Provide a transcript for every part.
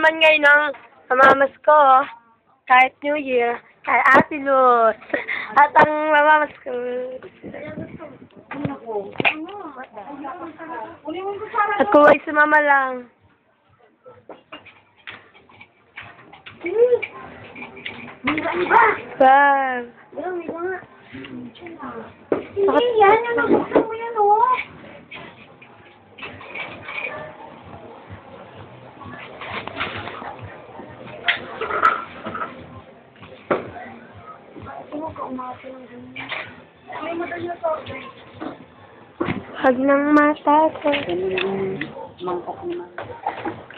naman ngayon ng mamamas ko, kahit New Year, kahit Ate Luz. At ang mamamas ko. At kung ay sumama lang. Bam. Bakit yan? Yung nabuksan mo yan, oh. Hag ng mata ko. Mangkok naman.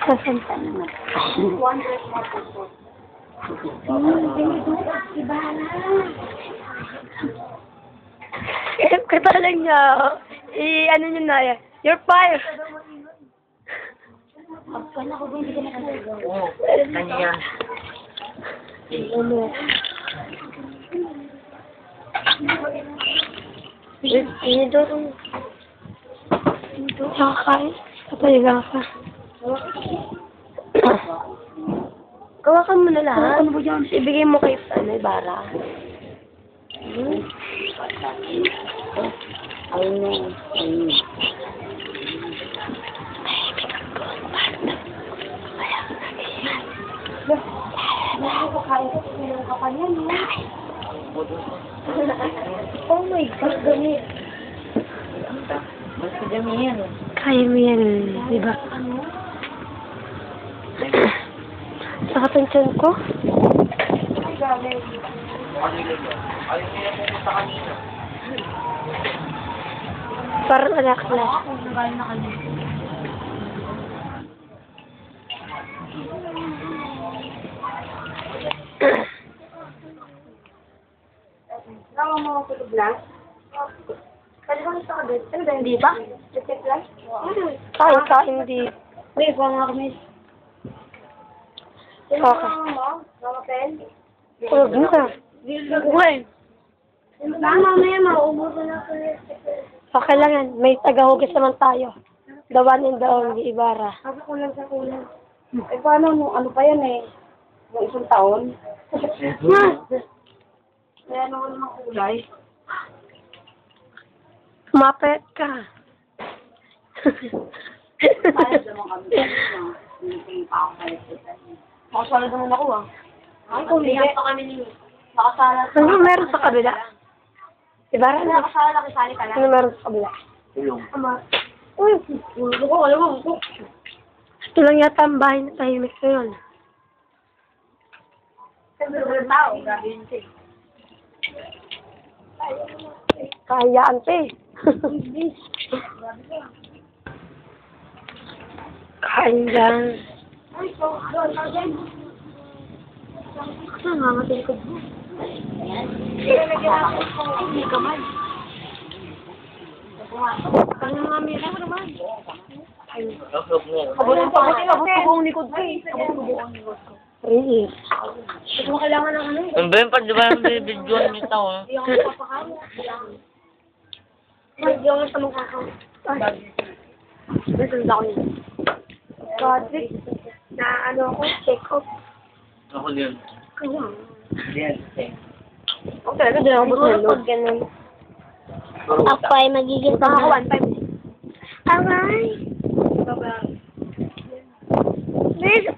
Sasanta naman. Iba na. Kata lang niya. Ano niyo na yan. You're fired. Pagkan ako ba hindi ka nakaligo? Oo, kanya. Ano? Ito. Nakakain. Kapaligang ka. Kawakan mo na lahat. Ano ba dyan? Ibigay mo kay Ibarra. Ayun. Oh my God, gamit. Basta dami yan. Kaya mo yan, di ba? Sakit ang tiyan ko. Ayun niya pumunta kanina. Parang anak na. Tama mo ako sa glass? Pwede ba gusto ka doon? Ano ba, hindi ba? Check glass? Kain, hindi. Wait, kung nga kami. Sino Okay. mo? Mama Pen? Huwag na. Uy! Mamaya mauubusan na ako. Okay lang yan. May tagahugis naman tayo. The one and the only Ibarra. Sabi ko lang sa kulang. Eh, paano nung ano pa yan eh? Nung isang taon? Kaya naman ng kulay. Mapet ka. Sayad naman kami. Hindi pa ako sayad. Makasalat naman ako ah. Ay, kung hindi pa kami ni... Nakasalat. Ano meron sa kabila? Ibarra na. Nakasalat ako sali ka lang. Ano meron sa kabila? Tulong. Ama. Uy, ulo ko, alam mo. Ito lang yata ang bahay na tahimik ngayon. Sabi ko ng tao, grabe yun siya. Kahayaan pa eh. Kain dyan. Ay, so, again. Kasi nangangatay ko mo. Hindi ka man. Ano mga mira mo naman? Log mo. Kabot-kabot likod ko eh. Really? Hindi mo kailangan ng ano eh. Yung ba yung pag diba yung bibidyoan niyo tao? Hindi ako papakain. Hindi ako sa magkakaw. Nasunda ko yun. Godric, na ano ako, check up. Ako yun. Kaya. Yan. Okay, talaga din ako Siguro matulog. pag ganun. Ako ay magiging Ako 1.5. Aray! There's a